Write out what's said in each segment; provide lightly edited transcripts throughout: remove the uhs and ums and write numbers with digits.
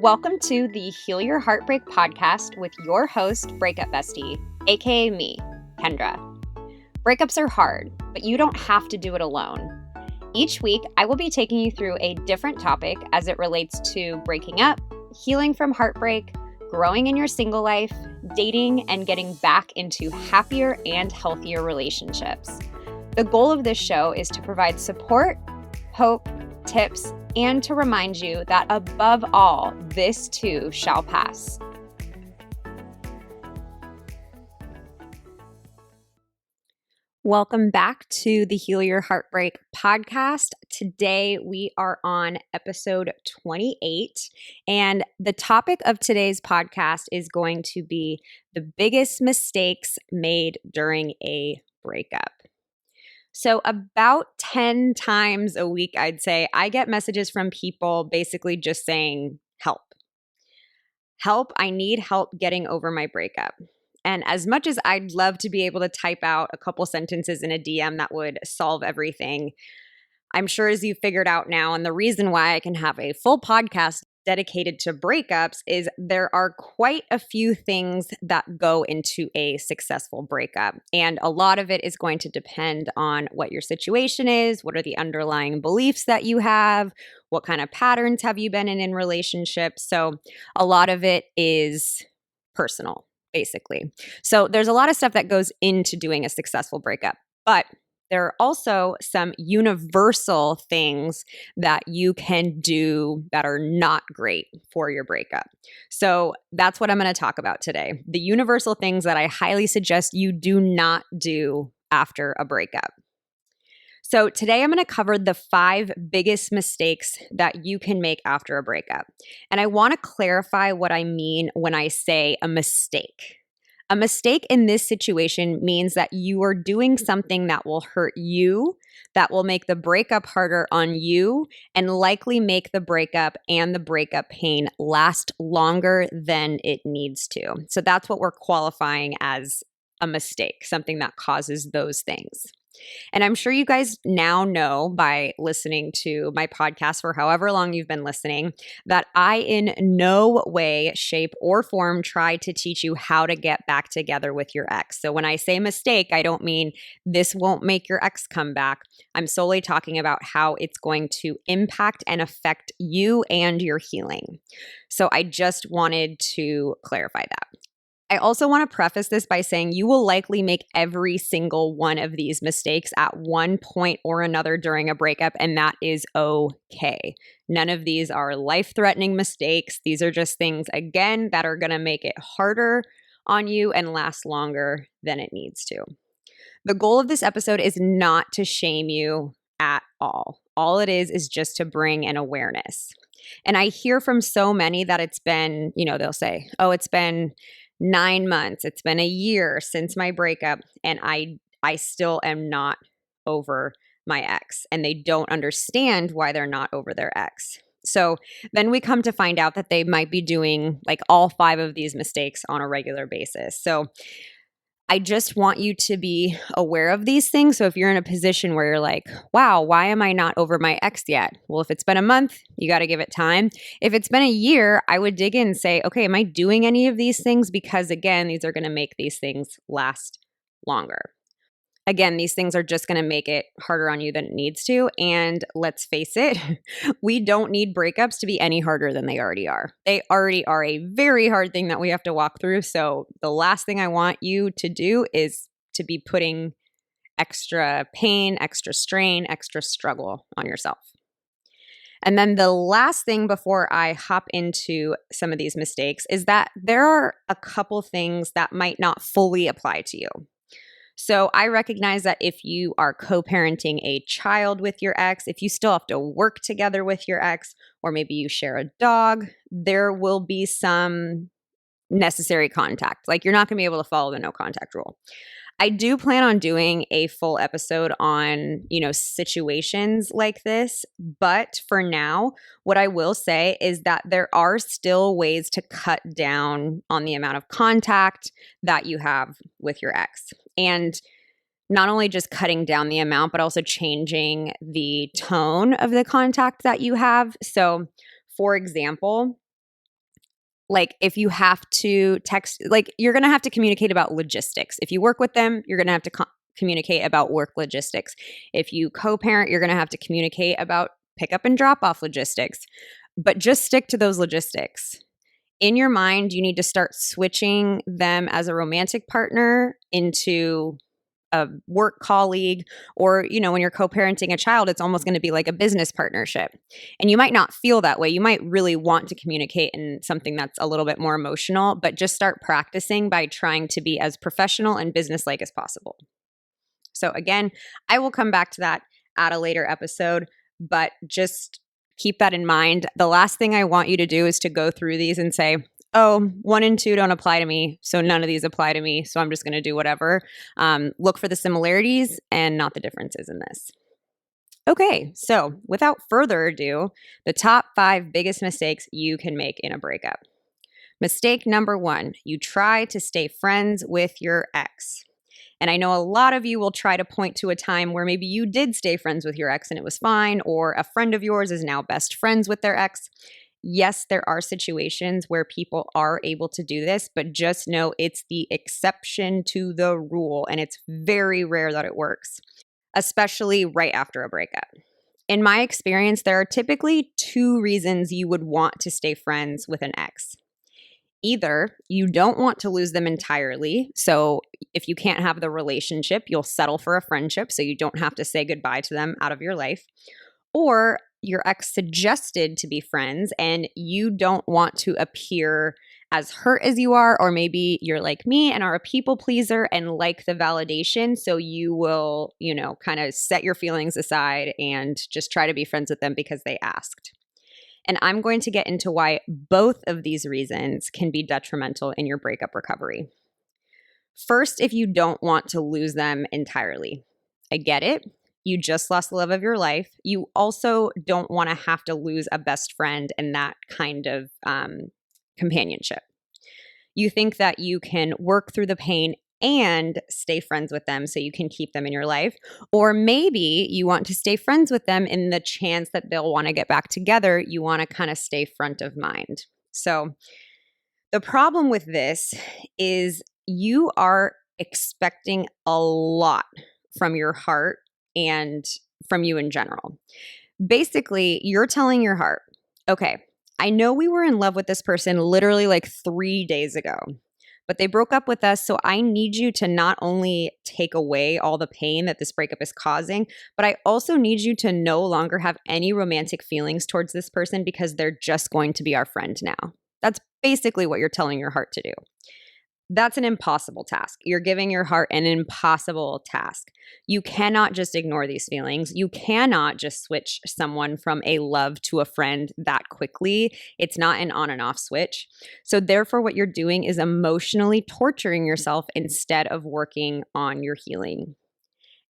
Welcome to the Heal Your Heartbreak podcast with your host, Breakup Bestie, aka me, Kendra. Breakups are hard, but you don't have to do it alone. Each week, I will be taking you through a different topic as it relates to breaking up, healing from heartbreak, growing in your single life, dating, and getting back into happier and healthier relationships. The goal of this show is to provide support, hope, tips, and to remind you that above all, this too shall pass. Welcome back to the Heal Your Heartbreak podcast. Today we are on episode 28, and the topic of today's podcast is going to be the biggest mistakes made during a breakup. So about 10 times a week, I'd say, I get messages from people basically just saying, help. Help, I need help getting over my breakup. And as much as I'd love to be able to type out a couple sentences in a DM that would solve everything, I'm sure as you figured out now, and the reason why I can have a full podcast dedicated to breakups is there are quite a few things that go into a successful breakup. And a lot of it is going to depend on what your situation is, what are the underlying beliefs that you have, what kind of patterns have you been in relationships. So a lot of it is personal, basically. So there's a lot of stuff that goes into doing a successful breakup, but there are also some universal things that you can do that are not great for your breakup. So that's what I'm going to talk about today. The universal things that I highly suggest you do not do after a breakup. So today I'm going to cover the 5 biggest mistakes that you can make after a breakup. And I want to clarify what I mean when I say a mistake. A mistake in this situation means that you are doing something that will hurt you, that will make the breakup harder on you, and likely make the breakup and the breakup pain last longer than it needs to. So that's what we're qualifying as a mistake, something that causes those things. And I'm sure you guys now know by listening to my podcast for however long you've been listening that I in no way, shape, or form try to teach you how to get back together with your ex. So when I say mistake, I don't mean this won't make your ex come back. I'm solely talking about how it's going to impact and affect you and your healing. So I just wanted to clarify that. I also want to preface this by saying you will likely make every single one of these mistakes at one point or another during a breakup, and that is okay. None of these are life-threatening mistakes. These are just things, again, that are going to make it harder on you and last longer than it needs to. The goal of this episode is not to shame you at all. All it is just to bring an awareness. And I hear from so many that it's been, they'll say, oh, it's been 9 months, it's been a year since my breakup, and I still am not over my ex, and they don't understand why they're not over their ex. So then we come to find out that they might be doing like all 5 of these mistakes on a regular basis. So I just want you to be aware of these things. So if you're in a position where you're like, wow, why am I not over my ex yet? Well, if it's been a month, you got to give it time. If it's been a year, I would dig in and say, okay, am I doing any of these things? Because again, these are going to make these things last longer. Again, these things are just going to make it harder on you than it needs to. And let's face it, we don't need breakups to be any harder than they already are. They already are a very hard thing that we have to walk through. So the last thing I want you to do is to be putting extra pain, extra strain, extra struggle on yourself. And then the last thing before I hop into some of these mistakes is that there are a couple things that might not fully apply to you. So I recognize that if you are co-parenting a child with your ex, if you still have to work together with your ex, or maybe you share a dog, there will be some necessary contact. Like you're not going to be able to follow the no contact rule. I do plan on doing a full episode on, situations like this. But for now, what I will say is that there are still ways to cut down on the amount of contact that you have with your ex. And not only just cutting down the amount, but also changing the tone of the contact that you have. So, for example, Like if you have to text, like you're going to have to communicate about logistics. If you work with them, you're going to have to communicate about work logistics. If you co-parent, you're going to have to communicate about pickup and drop off logistics. But just stick to those logistics. In your mind, you need to start switching them as a romantic partner into a work colleague, or, when you're co-parenting a child, it's almost going to be like a business partnership. And you might not feel that way. You might really want to communicate in something that's a little bit more emotional, but just start practicing by trying to be as professional and business-like as possible. So again, I will come back to that at a later episode, but just keep that in mind. The last thing I want you to do is to go through these and say, oh, 1 and 2 don't apply to me, so none of these apply to me, so I'm just going to do whatever. Look for the similarities and not the differences in this. Okay, so without further ado, the top 5 biggest mistakes you can make in a breakup. Mistake number 1, you try to stay friends with your ex. And I know a lot of you will try to point to a time where maybe you did stay friends with your ex and it was fine, or a friend of yours is now best friends with their ex. Yes, there are situations where people are able to do this, but just know it's the exception to the rule, and it's very rare that it works, especially right after a breakup. In my experience, there are typically 2 reasons you would want to stay friends with an ex. Either you don't want to lose them entirely, so if you can't have the relationship, you'll settle for a friendship so you don't have to say goodbye to them out of your life, or your ex suggested to be friends and you don't want to appear as hurt as you are, or maybe you're like me and are a people pleaser and like the validation, so you will, kind of set your feelings aside and just try to be friends with them because they asked. And I'm going to get into why both of these reasons can be detrimental in your breakup recovery. First, if you don't want to lose them entirely. I get it. You just lost the love of your life. You also don't want to have to lose a best friend and that kind of companionship. You think that you can work through the pain and stay friends with them so you can keep them in your life. Or maybe you want to stay friends with them in the chance that they'll want to get back together. You want to kind of stay front of mind. So the problem with this is you are expecting a lot from your heart and from you in general. Basically, you're telling your heart, okay, I know we were in love with this person literally like 3 days ago, but they broke up with us. So I need you to not only take away all the pain that this breakup is causing, but I also need you to no longer have any romantic feelings towards this person because they're just going to be our friend now. That's basically what you're telling your heart to do. That's an impossible task. You're giving your heart an impossible task. You cannot just ignore these feelings. You cannot just switch someone from a love to a friend that quickly. It's not an on and off switch. So therefore, what you're doing is emotionally torturing yourself instead of working on your healing.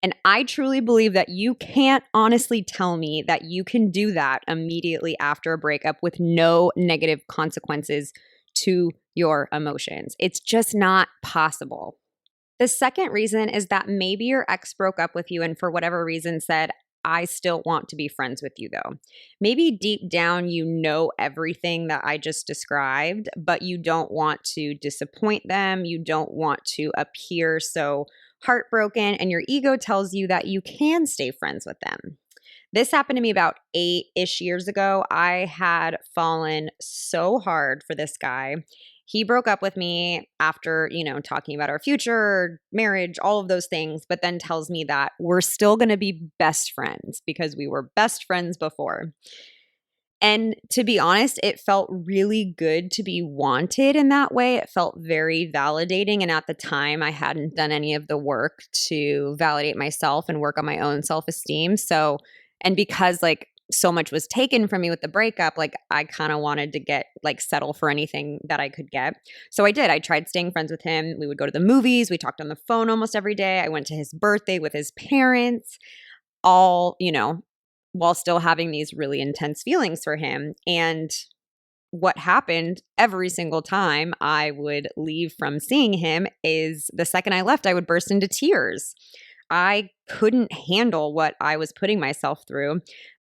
And I truly believe that you can't honestly tell me that you can do that immediately after a breakup with no negative consequences to your emotions. It's just not possible. The second reason is that maybe your ex broke up with you and for whatever reason said, I still want to be friends with you though. Maybe deep down you know everything that I just described, but you don't want to disappoint them. You don't want to appear so heartbroken, and your ego tells you that you can stay friends with them. This happened to me about 8-ish years ago. I had fallen so hard for this guy. He broke up with me after, talking about our future, marriage, all of those things, but then tells me that we're still going to be best friends because we were best friends before. And to be honest, it felt really good to be wanted in that way. It felt very validating. And at the time, I hadn't done any of the work to validate myself and work on my own self-esteem. So, and because so much was taken from me with the breakup, I kind of wanted to settle for anything that I could get. So I did. I tried staying friends with him. We would go to the movies. We talked on the phone almost every day. I went to his birthday with his parents, all, while still having these really intense feelings for him. And what happened every single time I would leave from seeing him is the second I left, I would burst into tears. I couldn't handle what I was putting myself through.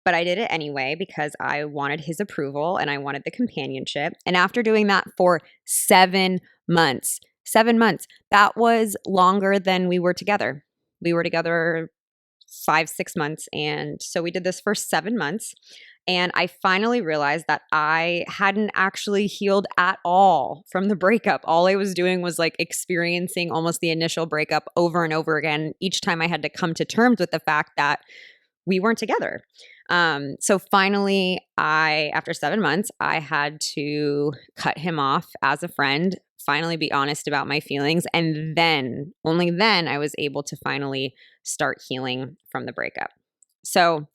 but I did it anyway because I wanted his approval and I wanted the companionship. And after doing that for 7 months, 7 months, that was longer than we were together. We were together 5, 6 months. And so we did this for 7 months. And I finally realized that I hadn't actually healed at all from the breakup. All I was doing was like experiencing almost the initial breakup over and over again. Each time I had to come to terms with the fact that we weren't together. So finally, after 7 months, I had to cut him off as a friend, finally be honest about my feelings. And then, only then, I was able to finally start healing from the breakup. So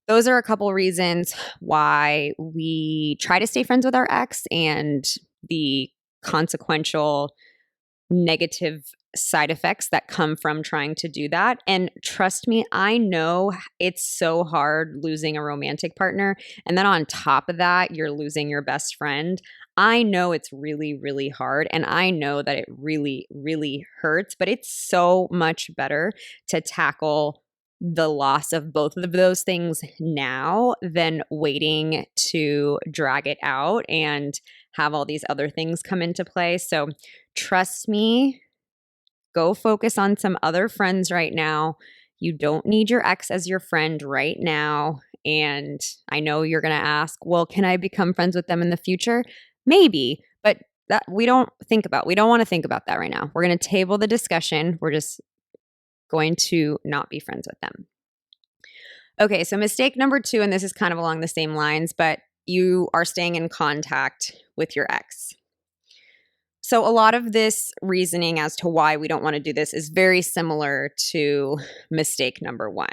those are a couple reasons why we try to stay friends with our ex and the consequential negative side effects that come from trying to do that. And trust me, I know it's so hard losing a romantic partner. And then on top of that, you're losing your best friend. I know it's really, really hard. And I know that it really, really hurts, but it's so much better to tackle the loss of both of those things now than waiting to drag it out and have all these other things come into play. So trust me, go focus on some other friends right now. You don't need your ex as your friend right now. And I know you're going to ask, well, can I become friends with them in the future? Maybe, but that we don't want to think about that right now. We're going to table the discussion. We're just going to not be friends with them. Okay, so mistake number 2, and this is kind of along the same lines, but you are staying in contact with your ex. So a lot of this reasoning as to why we don't want to do this is very similar to mistake number 1.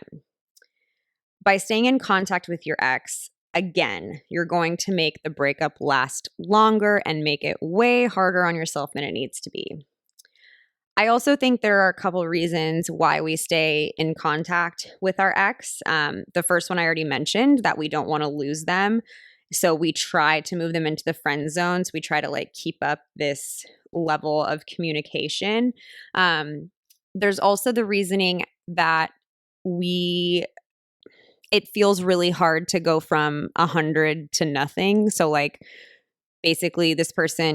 By staying in contact with your ex, again, you're going to make the breakup last longer and make it way harder on yourself than it needs to be. I also think there are a couple reasons why we stay in contact with our ex. The first one I already mentioned, that we don't want to lose them. So we try to move them into the friend zone. So we try to like keep up this level of communication. There's also the reasoning that it feels really hard to go from 100 to nothing. So like, basically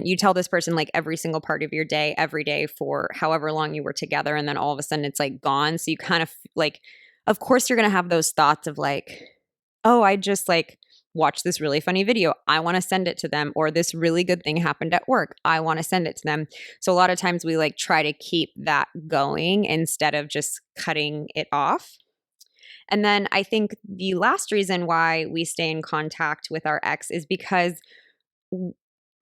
you tell this person like every single part of your day, every day for however long you were together. And then all of a sudden it's like gone. So you kind of like, of course you're going to have those thoughts of like, oh, I just like watched this really funny video. I want to send it to them. Or this really good thing happened at work. I want to send it to them. So a lot of times we like try to keep that going instead of just cutting it off. And then I think the last reason why we stay in contact with our ex is because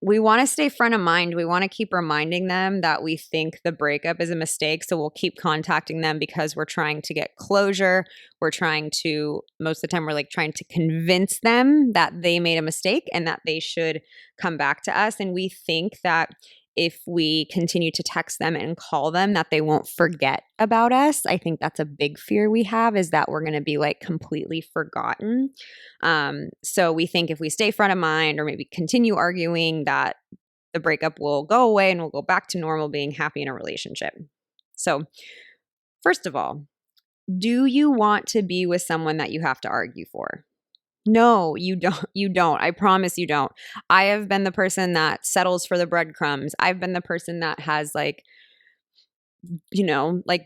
we want to stay front of mind. We want to keep reminding them that we think the breakup is a mistake. So we'll keep contacting them because we're trying to get closure. Most of the time, we're like trying to convince them that they made a mistake and that they should come back to us. And we think that if we continue to text them and call them, that they won't forget about us. I think that's a big fear we have, is that we're going to be like completely forgotten. So we think if we stay front of mind or maybe continue arguing, that the breakup will go away and we'll go back to normal being happy in a relationship. So first of all, do you want to be with someone that you have to argue for? No, you don't. You don't. I promise you don't. I have been the person that settles for the breadcrumbs. I've been the person that has like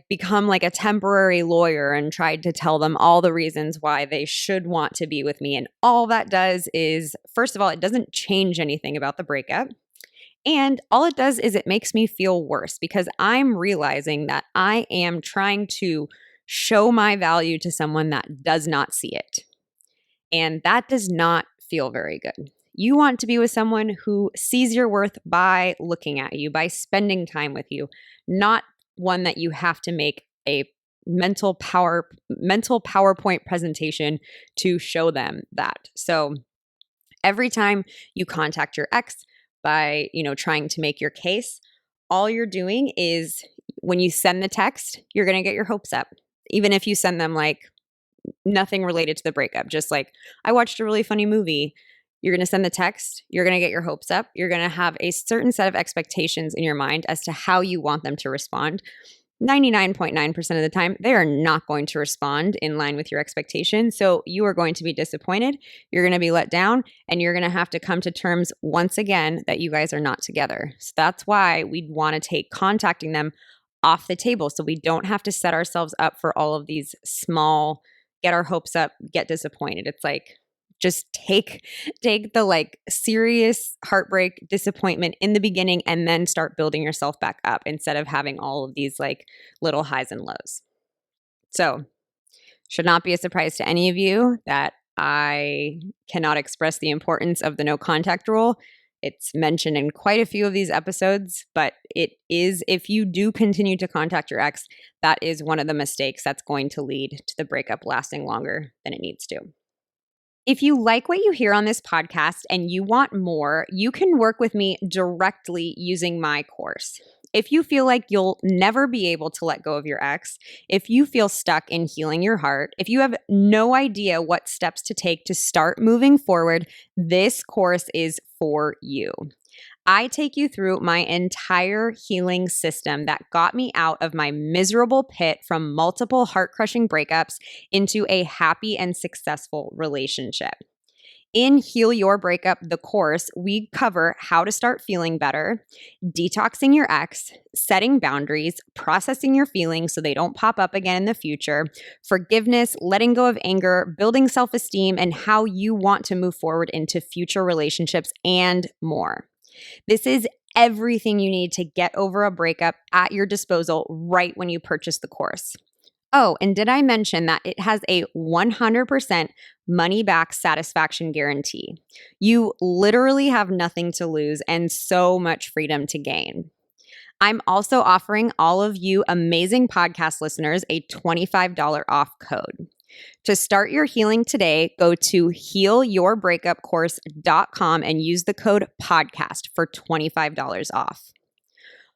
become like a temporary lawyer and tried to tell them all the reasons why they should want to be with me. And all that does is, first of all, it doesn't change anything about the breakup. And all it does is it makes me feel worse because I'm realizing that I am trying to show my value to someone that does not see it. And that does not feel very good. You want to be with someone who sees your worth by looking at you, by spending time with you, not one that you have to make a mental PowerPoint presentation to show them that. So every time you contact your ex by, trying to make your case, all you're doing is when you send the text, you're going to get your hopes up. Even if you send them like nothing related to the breakup, just like, I watched a really funny movie. You're going to send the text. You're going to get your hopes up. You're going to have a certain set of expectations in your mind as to how you want them to respond. 99.9% of the time, they are not going to respond in line with your expectations. So you are going to be disappointed, you're going to be let down, and you're going to have to come to terms once again that you guys are not together. So that's why we want to take contacting them off the table so we don't have to set ourselves up for all of these small, get our hopes up, get disappointed. It's like, just take the like serious heartbreak, disappointment in the beginning, and then start building yourself back up instead of having all of these like little highs and lows. So, should not be a surprise to any of you that I cannot express the importance of the no contact rule. It's mentioned in quite a few of these episodes, but it is, if you do continue to contact your ex, that is one of the mistakes that's going to lead to the breakup lasting longer than it needs to. If you like what you hear on this podcast and you want more, you can work with me directly using my course. If you feel like you'll never be able to let go of your ex, if you feel stuck in healing your heart, if you have no idea what steps to take to start moving forward, this course is for you. I take you through my entire healing system that got me out of my miserable pit from multiple heart-crushing breakups into a happy and successful relationship. In Heal Your Breakup, the course, we cover how to start feeling better, detoxing your ex, setting boundaries, processing your feelings so they don't pop up again in the future, forgiveness, letting go of anger, building self-esteem, and how you want to move forward into future relationships and more. This is everything you need to get over a breakup at your disposal right when you purchase the course. Oh, and did I mention that it has a 100% money back satisfaction guarantee? You literally have nothing to lose and so much freedom to gain. I'm also offering all of you amazing podcast listeners a $25 off code. To start your healing today, go to healyourbreakupcourse.com and use the code podcast for $25 off.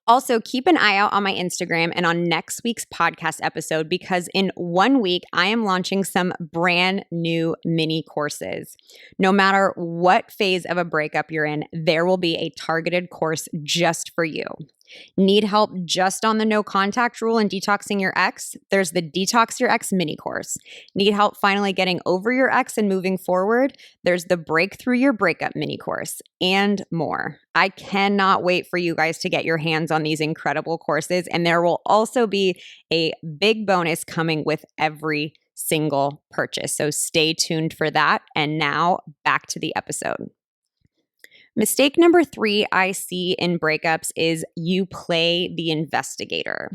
Also, keep an eye out on my Instagram and on next week's podcast episode because in 1 week, I am launching some brand new mini courses. No matter what phase of a breakup you're in, there will be a targeted course just for you. Need help just on the no contact rule and detoxing your ex? There's the Detox Your Ex mini course. Need help finally getting over your ex and moving forward? There's the Break Through Your Breakup mini course and more. I cannot wait for you guys to get your hands on these incredible courses, and there will also be a big bonus coming with every single purchase. So stay tuned for that. And now back to the episode. Mistake number 3 I see in breakups is you play the investigator.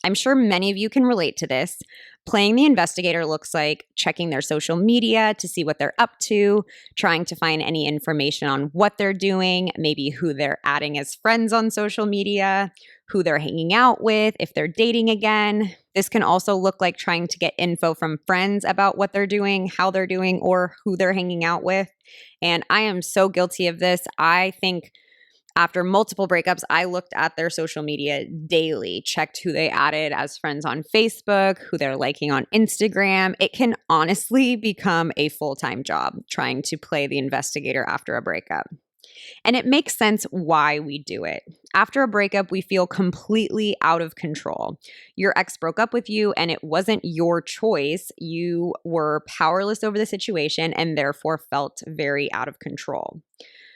I'm sure many of you can relate to this. Playing the investigator looks like checking their social media to see what they're up to, trying to find any information on what they're doing, maybe who they're adding as friends on social media, who they're hanging out with, if they're dating again. This can also look like trying to get info from friends about what they're doing, how they're doing, or who they're hanging out with. And I am so guilty of this. I think after multiple breakups, I looked at their social media daily, checked who they added as friends on Facebook, who they're liking on Instagram. It can honestly become a full-time job trying to play the investigator after a breakup. And it makes sense why we do it. After a breakup, we feel completely out of control. Your ex broke up with you and it wasn't your choice. You were powerless over the situation and therefore felt very out of control.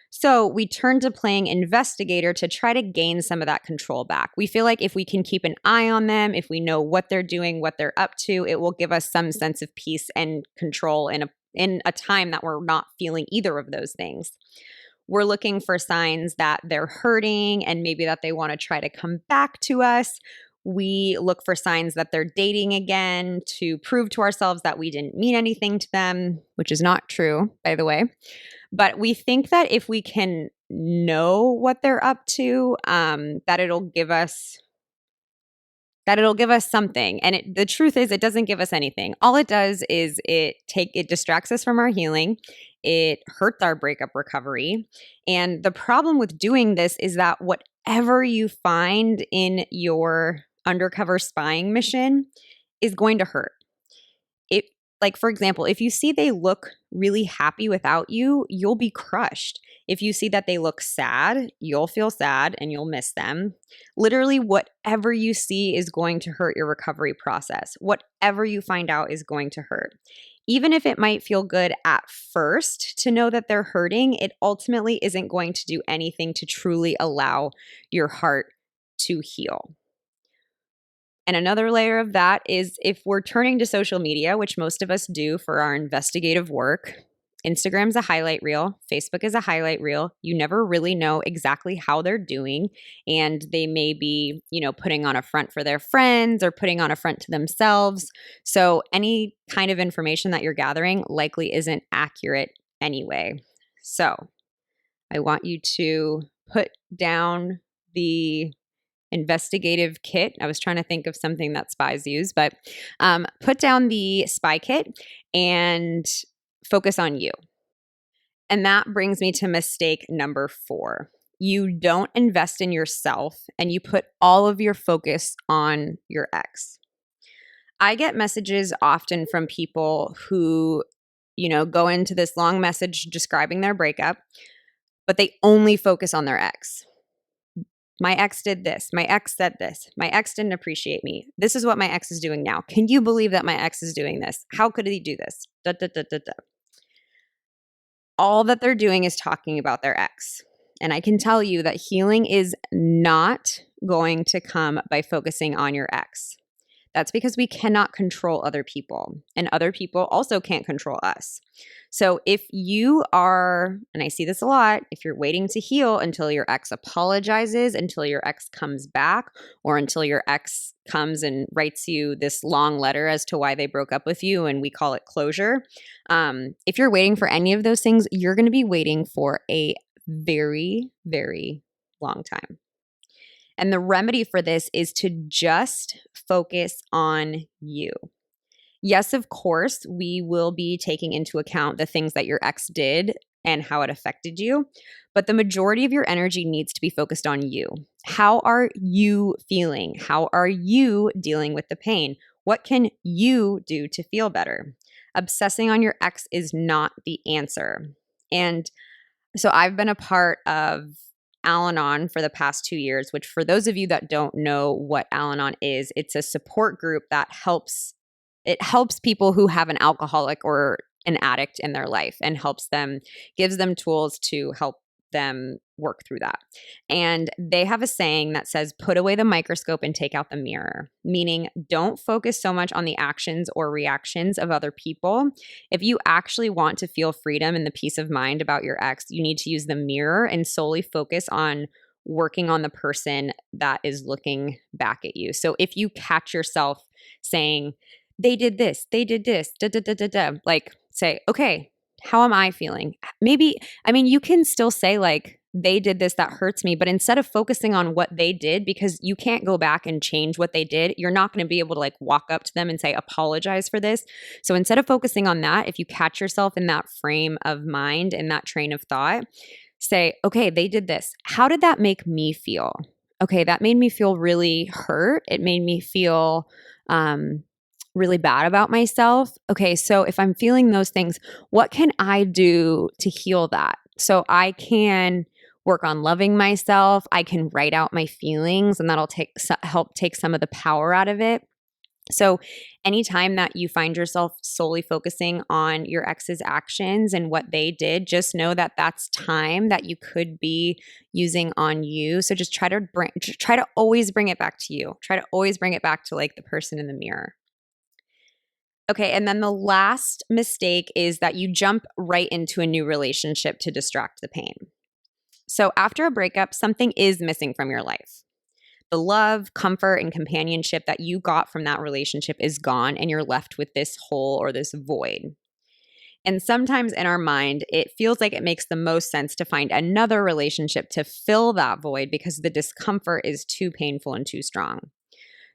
So we turn to playing investigator to try to gain some of that control back. We feel like if we can keep an eye on them, if we know what they're doing, what they're up to, it will give us some sense of peace and control in a time that we're not feeling either of those things. We're looking for signs that they're hurting and maybe that they want to try to come back to us. We look for signs that they're dating again to prove to ourselves that we didn't mean anything to them, which is not true, by the way. But we think that if we can know what they're up to, that it'll give us something. And the truth is, it doesn't give us anything. All it does is it distracts us from our healing. It hurts our breakup recovery. And the problem with doing this is that whatever you find in your undercover spying mission is going to hurt. Like, for example, if you see they look really happy without you, you'll be crushed. If you see that they look sad, you'll feel sad and you'll miss them. Literally, whatever you see is going to hurt your recovery process. Whatever you find out is going to hurt. Even if it might feel good at first to know that they're hurting, it ultimately isn't going to do anything to truly allow your heart to heal. And another layer of that is if we're turning to social media, which most of us do for our investigative work. Instagram's a highlight reel. Facebook is a highlight reel. You never really know exactly how they're doing. And they may be, putting on a front for their friends or putting on a front to themselves. So any kind of information that you're gathering likely isn't accurate anyway. So I want you to put down the investigative kit. I was trying to think of something that spies use, but put down the spy kit and focus on you. And that brings me to mistake number 4. You don't invest in yourself and you put all of your focus on your ex. I get messages often from people who, go into this long message describing their breakup, but they only focus on their ex. My ex did this. My ex said this. My ex didn't appreciate me. This is what my ex is doing now. Can you believe that my ex is doing this? How could he do this? Da, da, da, da, da. All that they're doing is talking about their ex. And I can tell you that healing is not going to come by focusing on your ex. That's because we cannot control other people, and other people also can't control us. So if you are, and I see this a lot, if you're waiting to heal until your ex apologizes, until your ex comes back, or until your ex comes and writes you this long letter as to why they broke up with you, and we call it closure. If you're waiting for any of those things, you're going to be waiting for a very, very long time. And the remedy for this is to just focus on you. Yes, of course, we will be taking into account the things that your ex did and how it affected you, but the majority of your energy needs to be focused on you. How are you feeling? How are you dealing with the pain? What can you do to feel better? Obsessing on your ex is not the answer. And so I've been a part of Al-Anon for the past 2 years, which for those of you that don't know what Al-Anon is, it's a support group that helps people who have an alcoholic or an addict in their life and gives them tools to help them work through that. And they have a saying that says, put away the microscope and take out the mirror, meaning don't focus so much on the actions or reactions of other people. If you actually want to feel freedom and the peace of mind about your ex, you need to use the mirror and solely focus on working on the person that is looking back at you. So if you catch yourself saying, they did this, da, da, da, da, da, like say, okay, how am I feeling? You can still say like, they did this, that hurts me. But instead of focusing on what they did, because you can't go back and change what they did, you're not going to be able to like walk up to them and say, apologize for this. So instead of focusing on that, if you catch yourself in that frame of mind and that train of thought, say, okay, they did this. How did that make me feel? Okay, that made me feel really hurt. It made me feel really bad about myself. Okay, so if I'm feeling those things, what can I do to heal that? So I can work on loving myself. I can write out my feelings, and that'll help take some of the power out of it. So anytime that you find yourself solely focusing on your ex's actions and what they did, just know that that's time that you could be using on you. So just try to always bring it back to you. Try to always bring it back to like the person in the mirror. Okay, and then the last mistake is that you jump right into a new relationship to distract the pain. So after a breakup, something is missing from your life. The love, comfort, and companionship that you got from that relationship is gone, and you're left with this hole or this void. And sometimes in our mind, it feels like it makes the most sense to find another relationship to fill that void because the discomfort is too painful and too strong.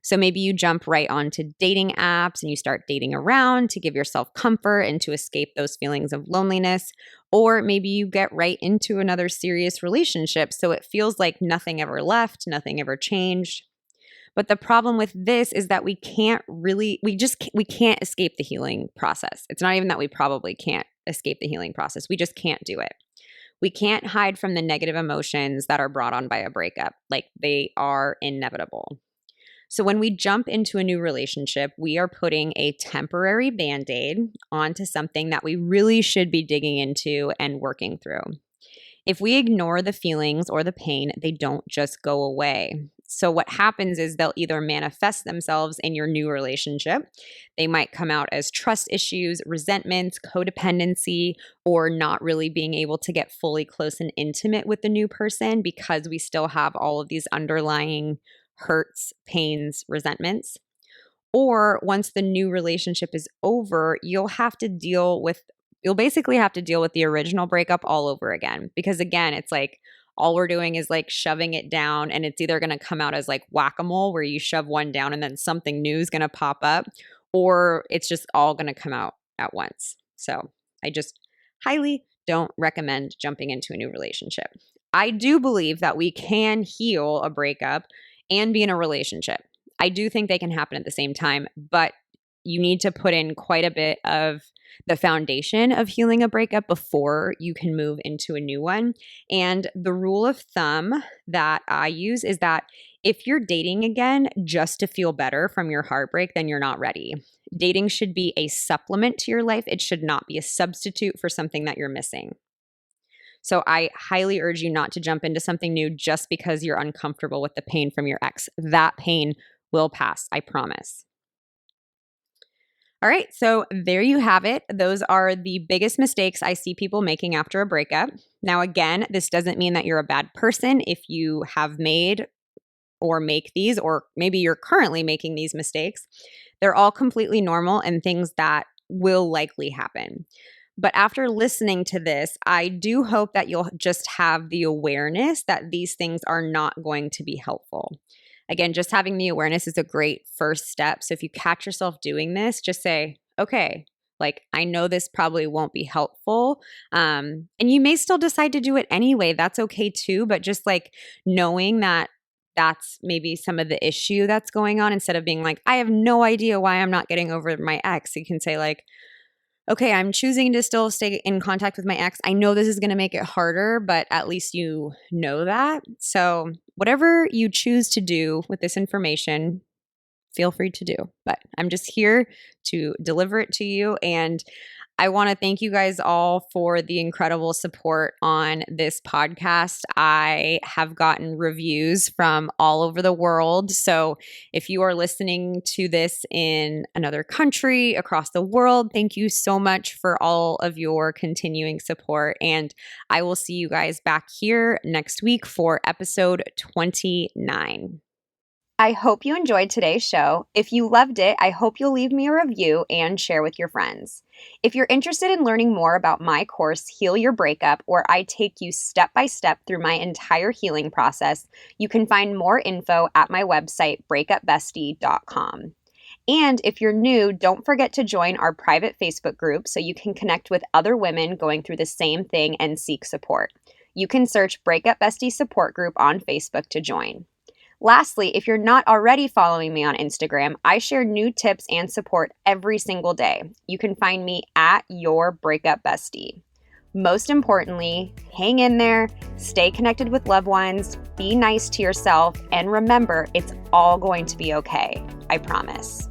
So maybe you jump right onto dating apps and you start dating around to give yourself comfort and to escape those feelings of loneliness. Or maybe you get right into another serious relationship so it feels like nothing ever left, nothing ever changed. But the problem with this is that we can't escape the healing process. It's not even that we probably can't escape the healing process. We just can't do it. We can't hide from the negative emotions that are brought on by a breakup. Like, they are inevitable. So when we jump into a new relationship, we are putting a temporary Band-Aid onto something that we really should be digging into and working through. If we ignore the feelings or the pain, they don't just go away. So what happens is they'll either manifest themselves in your new relationship. They might come out as trust issues, resentments, codependency, or not really being able to get fully close and intimate with the new person because we still have all of these underlying hurts, pains, resentments. Or once the new relationship is over, you'll basically have to deal with the original breakup all over again. Because again, it's like all we're doing is like shoving it down, and it's either going to come out as like whack-a-mole where you shove one down and then something new is going to pop up, or it's just all going to come out at once. So I just highly don't recommend jumping into a new relationship. I do believe that we can heal a breakup and be in a relationship. I do think they can happen at the same time, but you need to put in quite a bit of the foundation of healing a breakup before you can move into a new one. And the rule of thumb that I use is that if you're dating again just to feel better from your heartbreak, then you're not ready. Dating should be a supplement to your life. It should not be a substitute for something that you're missing. So I highly urge you not to jump into something new just because you're uncomfortable with the pain from your ex. That pain will pass, I promise. All right, so there you have it. Those are the biggest mistakes I see people making after a breakup. Now, again, this doesn't mean that you're a bad person if you have made or make these, or maybe you're currently making these mistakes. They're all completely normal and things that will likely happen. But after listening to this, I do hope that you'll just have the awareness that these things are not going to be helpful. Again, just having the awareness is a great first step. So if you catch yourself doing this, just say, okay, like I know this probably won't be helpful. And you may still decide to do it anyway. That's okay too. But just like knowing that that's maybe some of the issue that's going on, instead of being like, I have no idea why I'm not getting over my ex. You can say like, okay, I'm choosing to still stay in contact with my ex. I know this is going to make it harder, but at least you know that. So whatever you choose to do with this information, feel free to do. But I'm just here to deliver it to you. And I want to thank you guys all for the incredible support on this podcast. I have gotten reviews from all over the world. So if you are listening to this in another country, across the world, thank you so much for all of your continuing support. And I will see you guys back here next week for episode 29. I hope you enjoyed today's show. If you loved it, I hope you'll leave me a review and share with your friends. If you're interested in learning more about my course, Heal Your Breakup, where I take you step by step through my entire healing process, you can find more info at my website, breakupbestie.com. And if you're new, don't forget to join our private Facebook group so you can connect with other women going through the same thing and seek support. You can search Breakup Bestie Support Group on Facebook to join. Lastly, if you're not already following me on Instagram, I share new tips and support every single day. You can find me at Your Breakup Bestie. Most importantly, hang in there, stay connected with loved ones, be nice to yourself, and remember, it's all going to be okay. I promise.